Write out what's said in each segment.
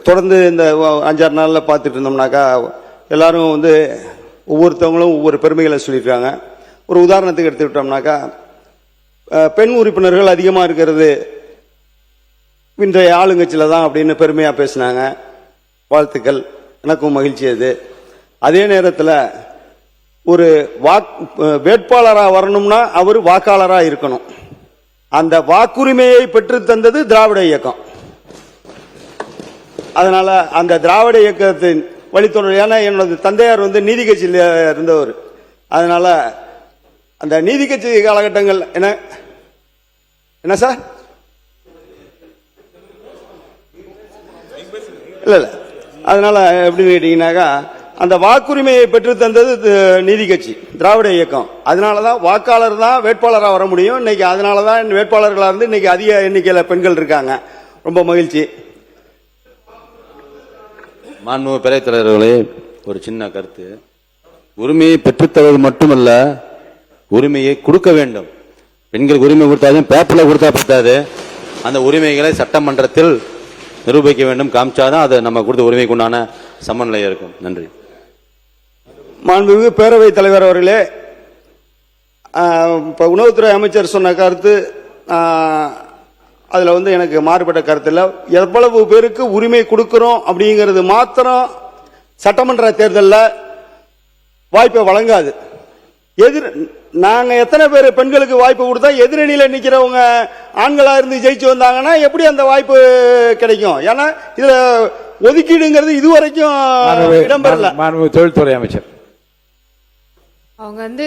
தொடர்ந்து இந்த 5-6 நாளில் பார்த்துட்டு இருந்தோம்னாக்கா எல்லாரும் ஒவ்வொருத்தவங்களும் ஒவ்வொரு பெருமைகளை சொல்லியிருக்காங்க. ஒரு உதாரணத்துக்கு எடுத்துக்கிட்டோம்னாக்கா பெண் உறுப்பினர்கள் அதிகமாக இருக்கிறது இன்றைய ஆளுங்கட்சியில் தான் அப்படின்னு பெருமையாக பேசினாங்க. வாழ்த்துக்கள், எனக்கும் மகிழ்ச்சி. அது அதே நேரத்தில் ஒரு வேட்பாளராக வரணும்னா அவர் வாக்காளராக இருக்கணும். அந்த வாக்குரிமையை பெற்று தந்தது திராவிட இயக்கம். அதனால அந்த திராவிட இயக்கத்தின் வழித்தொடர், ஏன்னா என்னோட தந்தையார் நீதி கட்சியில் இருந்தவர். அதனால அந்த நீதி கட்சி காலகட்டங்கள் என்ன சார் இல்ல அதனால எப்படின்னு கேட்டீங்கன்னாக்கா அந்த வாக்குரிமையை பெற்று தந்தது நீதி கட்சி, திராவிட இயக்கம். அதனாலதான் வாக்காளர் தான் வேட்பாளராக வர முடியும். இன்னைக்கு அதனாலதான் வேட்பாளர்களா இருந்து இன்னைக்கு அதிக எண்ணிக்கையில பெண்கள் இருக்காங்க. ரொம்ப மகிழ்ச்சி. மாண்புமிகு பேரவைத் தலைவர்களே, ஒரு சின்ன கருத்து. உரிமையை பெற்றுத்தவது மட்டுமல்ல, உரிமையை கொடுக்க வேண்டும். பெண்களுக்கு உரிமை கொடுத்தாலும் பேப்பர்ல கொடுத்தா பத்தாது. அந்த உரிமைகளை சட்டமன்றத்தில் நிரூபிக்க வேண்டும். காமிச்சாதான் அது நம்ம கொடுத்த உரிமைக்கு உண்டான சமநிலையா இருக்கும். நன்றி. மாண்புமிகு பேரவைத் தலைவர் அவர்களே, இப்ப உணவுத்துறை அமைச்சர் சொன்ன கருத்து அதுல எனக்கு மாறுபட்ட கருத்து இல்லை. எவ்வளவு பேருக்கு உரிமை கொடுக்கிறோம் அப்படிங்கிறது மாத்திரம் சட்டமன்ற தேர்தலில் வாய்ப்பை வழங்காது. நாங்க எத்தனை பேர் பெண்களுக்கு வாய்ப்பு கொடுத்தா எதிரணியில நிக்கிறவங்க ஆண்களா இருந்து ஜெயிச்சு வந்தாங்கன்னா எப்படி அந்த வாய்ப்பு கிடைக்கும்? ஏன்னா இதுல ஒதுக்கீடுங்கிறது இதுவரைக்கும் இடம்பெறல. தொழில்துறை அமைச்சர் அவங்க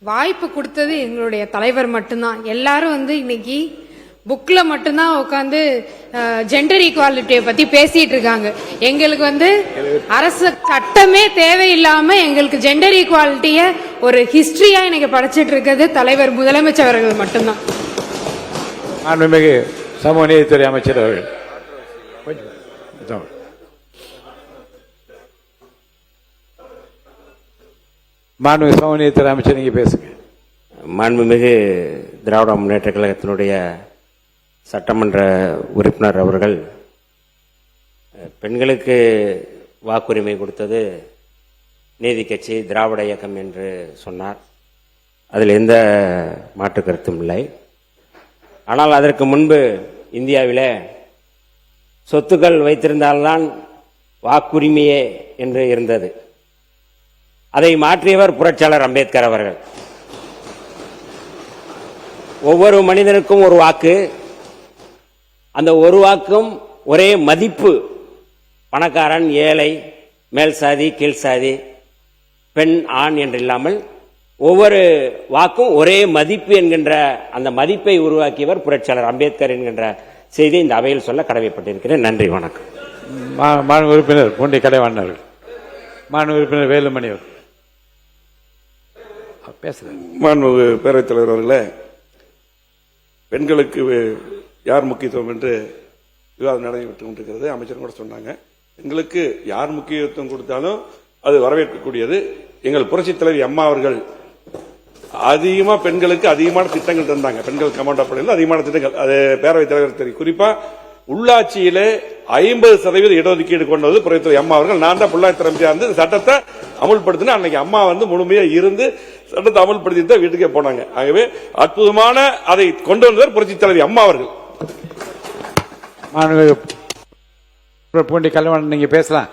வாய்ப்பு கொடுத்தது எங்களுடைய தலைவர் மட்டும்தான். எல்லாரும் இன்னைக்கு புக்ல மட்டும்தான் உட்காந்து ஜெண்டர் ஈக்குவாலிட்டியை பத்தி பேசிட்டு இருக்காங்க. எங்களுக்கு அரசு சட்டமே தேவையில்லாம எங்களுக்கு ஜெண்டர் ஈக்குவாலிட்டிய ஒரு ஹிஸ்டரியா இன்னைக்கு படிச்சிட்டு இருக்கிறது தலைவர் முதலமைச்சர் அவர்கள் மட்டும்தான். மாண்புமிகு சமூக நீதித்துறை அமைச்சர் அவர்கள். மாண்புமிகு சமூக நீதித்துறை அமைச்சர், நீங்க பேசுங்க. மாண்புமிகு திராவிட முன்னேற்ற கழகத்தினுடைய சட்டமன்ற உறுப்பினர் அவர்கள் பெண்களுக்கு வாக்குரிமை கொடுத்தது நீதி கட்சி, திராவிட இயக்கம் என்று சொன்னார். அதில் எந்த மாற்று கருத்தும் இல்லை. ஆனால் அதற்கு முன்பு இந்தியாவிலே சொத்துக்கள் வைத்திருந்தால்தான் வாக்குரிமையே என்று இருந்தது. அதை மாற்றியவர் புரட்சியாளர் அம்பேத்கர் அவர்கள். ஒவ்வொரு மனிதனுக்கும் ஒரு வாக்கு, அந்த ஒரு வாக்கும் ஒரே மதிப்பு. பணக்காரன், ஏழை, மேல் சாதி, கீழ் சாதி, பெண், ஆண் என்று இல்லாமல் ஒவ்வொரு வாக்கும் ஒரே மதிப்பு என்கின்ற அந்த மதிப்பை உருவாக்கியவர் புரட்சியாளர் அம்பேத்கர் என்கின்ற செய்தி இந்த அவையில் சொல்ல கடமைப்பட்டிருக்கிறேன். நன்றி, வணக்கம். மாண்பு உறுப்பினர் பூண்டி கலைவாணர், மாண்பு உறுப்பினர் வேலுமணி அவர் பேசுறேன். மாண்புமிகு பேரவைத் தலைவர் அவர்களே, பெண்களுக்கு யார் முக்கியத்துவம் என்று விவாதம் நடைபெற்றுக் கொண்டிருக்கிறது. அமைச்சர் கூட சொன்னாங்க, பெண்களுக்கு யார் முக்கியத்துவம் கொடுத்தாலும் அது வரவேற்கக்கூடியது. எங்கள் புரட்சித் தலைவி அம்மா அவர்கள் அதிகமா பெண்களுக்கு அதிகமான திட்டங்கள் தந்தாங்க. பெண்கள் கமாண்டா படையில் அதிகமான திட்டங்கள், அது பேரவைத் தலைவர் தெரியும். குறிப்பா உள்ளாட்சியிலே 50% இடஒதுக்கீடு கொண்டது புரட்சித் அம்மா அவர்கள். நான் தான் உள்ளாட்சி அமைச்சராக இருந்து சட்டத்தை அமல்படுத்தின. அன்னைக்கு அம்மா முழுமையா இருந்து சட்டத்தை அமல்படுத்தி தான் வீட்டுக்கே போனாங்க. ஆகவே அற்புதமான அதை கொண்டு வந்தவர் புரட்சித் தலைவி அம்மா அவர்கள். பூண்டி கலைவாணர், நீங்க பேசலாம்.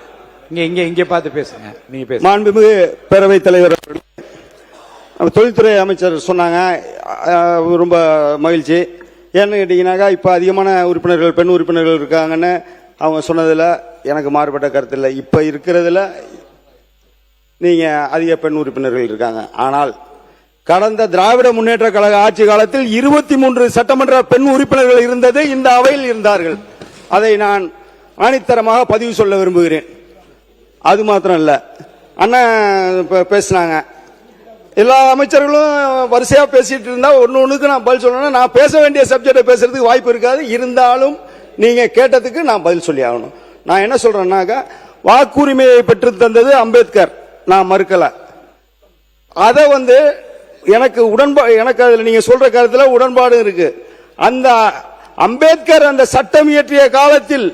இங்க பார்த்து பேசுங்க. நீங்க பேச. மாண்புமிகு பேரவைத் தலைவர் அவர்கள், தொழில்துறை அமைச்சர் சொன்னாங்க, ரொம்ப மகிழ்ச்சி. ஏன்னு கேட்டீங்கன்னாக்கா இப்ப அதிகமான உறுப்பினர்கள் பெண் உறுப்பினர்கள் இருக்காங்கன்னு அவங்க சொன்னதுல எனக்கு மாறுபட்ட கருத்து இல்லை. இப்ப இருக்கிறதுல நீங்க அதிக பெண் உறுப்பினர்கள் இருக்காங்க. ஆனால் கடந்த திராவிட முன்னேற்ற கழக ஆட்சி காலத்தில் 23 சட்டமன்ற பெண் உறுப்பினர்கள் இருந்தது, இந்த அவையில் இருந்தார்கள். அதை நான் ஆணித்தரமாக பதிவு சொல்ல விரும்புகிறேன். அது மாத்திரம் இல்ல, அண்ணன் பேசினாங்க, எல்லா அமைச்சர்களும் வரிசையா பேசிட்டு இருந்தா ஒண்ணுக்கு நான் பதில் சொல்லணும். நான் பேச வேண்டிய சப்ஜெக்டை பேசுறதுக்கு வாய்ப்பு இருக்காது. இருந்தாலும் நீங்க கேட்டதுக்கு நான் பதில் சொல்லி ஆகணும். நான் என்ன சொல்றேன்னாக்கா, வாக்குரிமையை பெற்று தந்தது அம்பேத்கர், நான் மறுக்கல. அத எனக்கு எனக்கு அதுல நீங்க சொல்ற கருத்துல உடன்பாடு இருக்கு. அந்த அம்பேத்கர் அந்த சட்டம் இயற்றிய காலத்தில்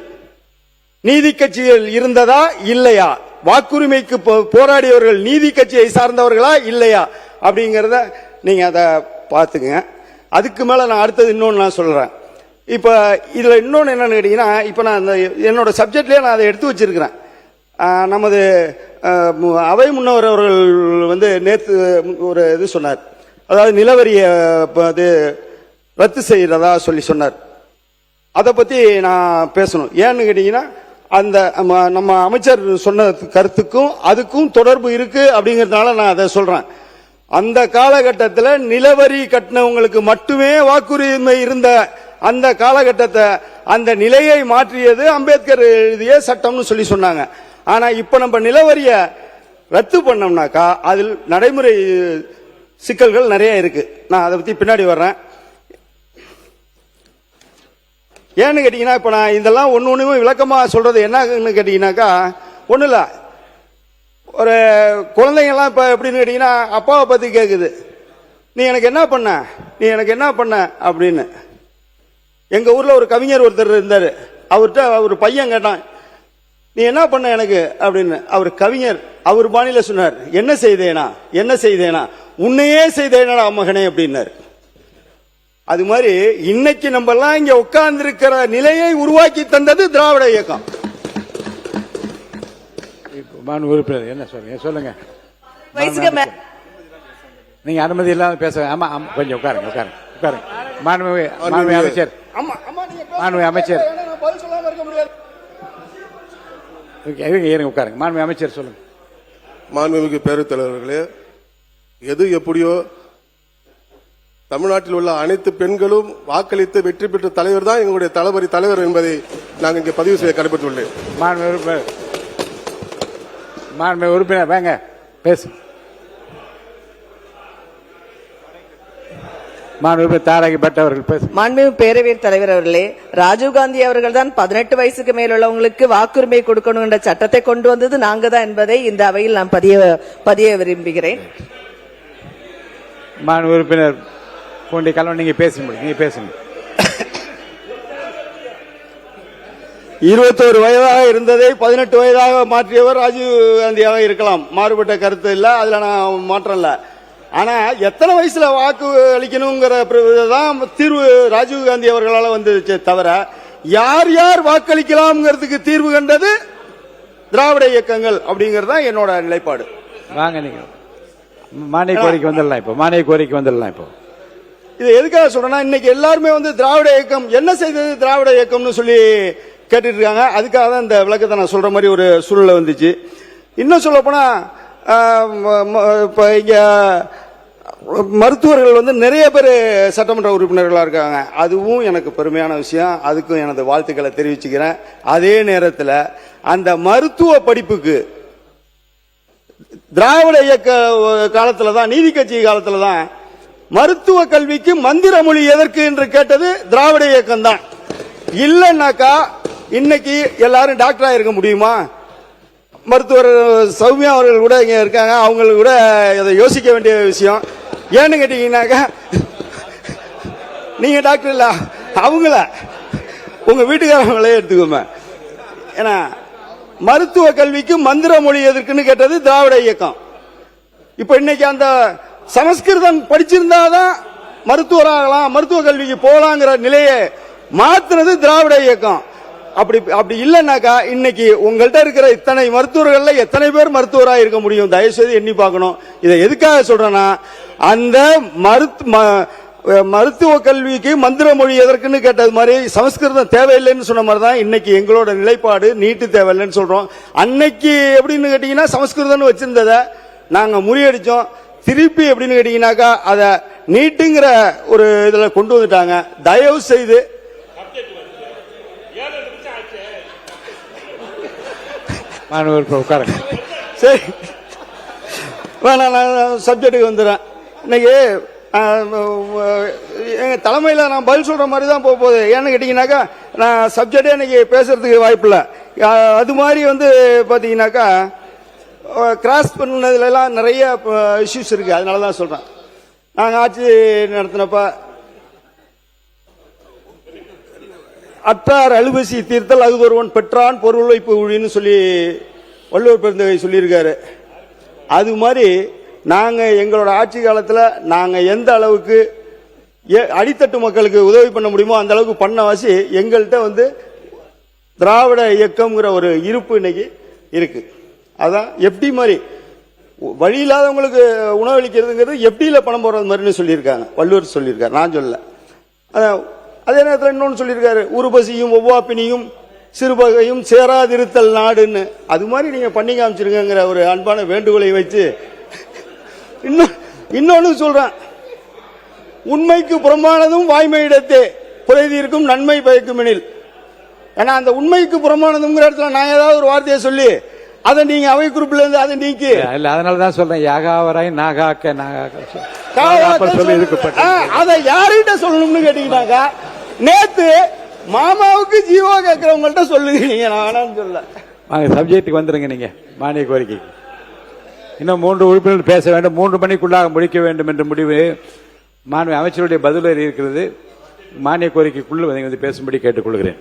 நீதி கட்சிகள் இருந்ததா இல்லையா, வாக்குரிமைக்கு போராடியவர்கள் நீதி கட்சியை சார்ந்தவர்களா இல்லையா அப்படிங்கறத நீங்க அதை பார்த்துங்க. அதுக்கு மேல நான் அடுத்தது இன்னொன்னு நான் சொல்றேன். இப்ப இதுல இன்னொன்னு என்னன்னு கேட்டீங்கன்னா, இப்ப நான் என்னோட சப்ஜெக்ட்லயே நான் அதை எடுத்து வச்சிருக்கிறேன். நமது அவை முன்னவர் அவர்கள் நேற்று ஒரு இது சொன்னார், அதாவது நிலவரிய ரத்து செய்யறதா சொன்னார். அதை பத்தி நான் பேசணும். ஏன்னு கேட்டீங்கன்னா, அந்த நம்ம அமைச்சர் சொன்ன கருத்துக்கும் அதுக்கும் தொடர்பு இருக்கு அப்படிங்கறதுனால நான் அதை சொல்றேன். அந்த காலகட்டத்தில் நிலவரி கட்டினவங்களுக்கு மட்டுமே வாக்குரிமை இருந்த அந்த காலகட்டத்தை, அந்த நிலையை மாற்றியது அம்பேத்கர் எழுதிய சட்டம்னு சொன்னாங்க. ஆனா இப்ப நம்ம நிலவரிய ரத்து பண்ணோம்னாக்கா அதில் நடைமுறை சிக்கல்கள் நிறைய இருக்கு. நான் அதை பத்தி பின்னாடி வர்றேன். ஏன்னு கேட்டீங்கன்னா, இப்ப நான் இதெல்லாம் ஒண்ணுமே விளக்கமா சொல்றது என்னன்னு கேட்டீங்கன்னாக்கா, ஒண்ணு இல்ல, ஒரு குழந்தைங்கலாம் இப்ப எப்படின்னு கேட்டீங்கன்னா, அப்பாவை பத்தி கேக்குது, நீ எனக்கு என்ன பண்ண, நீ எனக்கு என்ன பண்ண அப்படின்னு. எங்க ஊர்ல ஒரு கவிஞர் ஒருத்தர் இருந்தாரு, அவர்கிட்ட ஒரு பையன் கேட்டான், நீ என்ன பண்ண எனக்கு அப்படின்னு. அவர் கவிஞர், அவர் பாணியில சொன்னார், என்ன செய்தேனா, என்ன செய்தேனா, உன்னையே செய்தேனா மகனே அப்படின்னாரு. அது மாதிரி இன்னைக்கு நம்ம எல்லாம் இங்க உட்கார்ந்து இருக்கிற நிலையை உருவாக்கி தந்தது திராவிட இயக்கம். உறுப்பினர் என்ன சொல்லுங்க. நீங்க அனுமதி இல்லாம பேச. ஆமா, கொஞ்சம் உட்காருங்க உட்காருங்க உட்காருங்க. மாண்புமிகு அமைச்சர், மாண்புமிகு அமைச்சர் உட்காருங்க. மாண்புமிகு அமைச்சர் சொல்லுங்க. மாண்புமிகு பேரவைத் தலைவர்களே, எது எப்படியோ தமிழ்நாட்டில் உள்ள அனைத்து பெண்களும் வாக்களித்து வெற்றி பெற்ற தலைவர் தான் எங்களுடைய தளபதி தலைவர் என்பதை நாங்கள் இங்கே பதிவு செய்ய கடமைப்பட்டுள்ளேன். மாண்புமிகு உறுப்பினர் வாங்க பேசு. மாண்புமிகு தாரகி பட் அவர்கள் பேசு. மாண்புமிகு பேரவைத் தலைவர் அவர்களே, ராஜீவ்காந்தி அவர்கள் தான் 18 வயசுக்கு மேலுள்ளவங்களுக்கு வாக்குரிமை கொடுக்கணும் என்ற சட்டத்தை கொண்டு வந்தது நாங்க தான் என்பதை இந்த அவையில் நான் பதிய விரும்புகிறேன். மாண்புமிகு உறுப்பினர் பூண்டி கல்வன், நீங்க பேசுங்க. நீங்க பேசுங்க. 21 வயதாக இருந்ததை 18 வயதாக மாற்றியவர் ராஜீவ் காந்தியாக இருக்கலாம், மாறுபட்ட கருத்து இல்ல, அதுல நான் மாற்றம் இல்ல. ஆனா எத்தனை வயசுல வாக்கு அளிக்கணுங்கிற தான் தீர்வு ராஜீவ் காந்தி அவர்களால் வந்துச்சு தவிர, யார் யார் வாக்களிக்கலாம்ங்கிறதுக்கு தீர்வு கண்டது திராவிட இயக்கங்கள் அப்படிங்கறதா என்னோட நிலைப்பாடு. வாங்க, நீங்க மானிய கோரிக்கை வந்துடலாம். இப்போ மானிய கோரிக்கை வந்துடலாம். இப்போ இது எதுக்காக சொல்றேன்னா, இன்னைக்கு எல்லாருமே திராவிட இயக்கம் என்ன செய்தது, திராவிட இயக்கம்னு சொல்லி கேட்டுட்டு இருக்காங்க. அதுக்காக தான் இந்த விளக்கத்தை நான் சொல்ற மாதிரி ஒரு சூழ்நிலை வந்துச்சு. இன்னும் சொல்ல போனா, இப்ப இங்க மருத்துவர்கள் நிறைய பேர் சட்டமன்ற உறுப்பினர்களா இருக்காங்க. அதுவும் எனக்கு பெருமையான விஷயம். அதுக்கும் எனது வாழ்த்துக்களை தெரிவிச்சுக்கிறேன். அதே நேரத்தில் அந்த மருத்துவ படிப்புக்கு திராவிட இயக்க காலத்துல தான், நீதி கட்சி காலத்துல தான் மருத்துவ கல்விக்கு மந்திர மொழி எதற்கு என்று கேட்டது திராவிட இயக்கம் தான். இல்லைன்னாக்கா இன்னைக்கு எல்லாரும் டாக்டரா இருக்க முடியுமா? மருத்துவர் சௌமியா அவர்கள் கூட இங்க இருக்காங்க, அவங்களுக்கு கூட இதை யோசிக்க வேண்டிய விஷயம். ஏன்னு கேட்டீங்கன்னாக்கா, நீங்க டாக்டர் இல்ல, அவங்கள உங்க வீட்டுக்காரங்களே எடுத்துக்கோங்க. ஏன்னா மருத்துவ கல்விக்கு மந்திர மொழி எதற்குன்னு கேட்டது திராவிட இயக்கம். இப்ப இன்னைக்கு அந்த சமஸ்கிருதம் படிச்சிருந்தாதான் மருத்துவராகலாம், மருத்துவ கல்விக்கு போலாங்கிற நிலையை மாத்துறது திராவிட இயக்கம். அப்படி இல்லைன்னாக்கா இன்னைக்கு உங்கள்கிட்ட இருக்கிற இத்தனை மருத்துவர்கள்ல எத்தனை பேர் மருத்துவராக இருக்க முடியும்? தயவுசெய்து எண்ணி பார்க்கணும். இதை எதுக்காக சொல்றேன்னா, அந்த மருத்துவ கல்விக்கு மந்திர மொழி எதற்குன்னு கேட்டது மாதிரி சமஸ்கிருதம் தேவையில்லைன்னு சொன்ன மாதிரி தான் இன்னைக்கு எங்களோட நிலைப்பாடு. நீட்டு தேவையில்லைன்னு சொல்றோம். அன்னைக்கு எப்படின்னு கேட்டீங்கன்னா, சமஸ்கிருதம் வச்சிருந்ததை நாங்க முறியடிச்சோம். திருப்பி எப்படின்னு கேட்டீங்கன்னாக்கா, அதை நீட்டுங்கிற ஒரு இதுல கொண்டு வந்துட்டாங்க. தயவு செய்து சரி, நான் சப்ஜெக்டுக்கு வந்துடுறேன். இன்னைக்கு எங்க தலைமையில் நான் பதில் சொல்ற மாதிரி தான் போக போகுது. ஏன்னு கேட்டீங்கன்னாக்கா, நான் சப்ஜெக்டே இன்னைக்கு பேசுறதுக்கு வாய்ப்பு இல்லை. அது மாதிரி பாத்தீங்கன்னாக்கா, கிராஸ் பண்ணதுல எல்லாம் நிறைய இஷ்யூஸ் இருக்கு. அதனாலதான் சொல்றேன். நாங்க ஆட்சி நடத்தினப்ப அற்றார் அழுபசி தீர்த்தல் அது ஒருவன் பெற்றான் பொருள் வைப்பு ஊழின்னு சொல்லி வள்ளுவர் பெருந்தகை சொல்லியிருக்காரு. அது மாதிரி நாங்க எங்களோட ஆட்சி காலத்துல நாங்க எந்த அளவுக்கு அடித்தட்டு மக்களுக்கு உதவி பண்ண முடியுமோ அந்த அளவுக்கு பண்ண வாசி எங்கள்கிட்ட வந்து திராவிட இயக்கம்ங்கிற ஒரு இருப்பு இன்னைக்கு இருக்கு. அதான் எஃப்டி மாதிரி வழி இல்லாதவங்களுக்கு உணவளிக்கிறதுங்கிறது எஃப்டியில பணம் போடுறது மாதிரின்னு சொல்லியிருக்காங்க, வள்ளுவர் சொல்லியிருக்காரு, நான் சொல்ல. அதே நேரத்தில் இன்னொன்று சொல்லியிருக்காரு, உருபசியும் ஒவ்வாப்பினியும் சிறுபகையும் சேராதிருத்தல் நாடுன்னு. அது மாதிரி நீங்க பண்ணி காமிச்சிருங்கிற ஒரு அன்பான வேண்டுகோளை வச்சு இன்னொன்னு சொல்றேன், உண்மைக்கு புறம்பானதும் வாய்மையிடத்தே புரைதீர்க்கும் நன்மை பயக்கும் எனில். ஏன்னா அந்த உண்மைக்கு புறம்பானதுங்கிற இடத்துல நான் ஏதாவது ஒரு வார்த்தையை சொல்லி அதை நீங்க அவை குறிப்பில இருந்து அதை நீக்கி இல்ல, அதனாலதான் சொல்றேன், யாகாவராய் நாகாக்க அதை யார்கிட்ட சொல்லணும்னு கேட்டீங்கன்னாக்கா, நேத்து மாமாவுக்கு ஜீவா கேட்கிறவங்கள்ட்ட சொல்லுங்க, நீங்க நான் வேணாம்னு சொல்ல. வாங்க சப்ஜெக்டுக்கு வந்துருங்க. நீங்க மானிய கோரிக்கை இன்னும் 3 உறுப்பினர்கள் பேச வேண்டும், 3 மணிக்குள்ளாக முடிக்க வேண்டும் என்ற முடிவு மாண்பு அமைச்சருடைய பதில் இருக்கிறது. மானிய கோரிக்கைக்குள்ள வந்து பேசும்படி கேட்டுக்கொள்கிறேன்.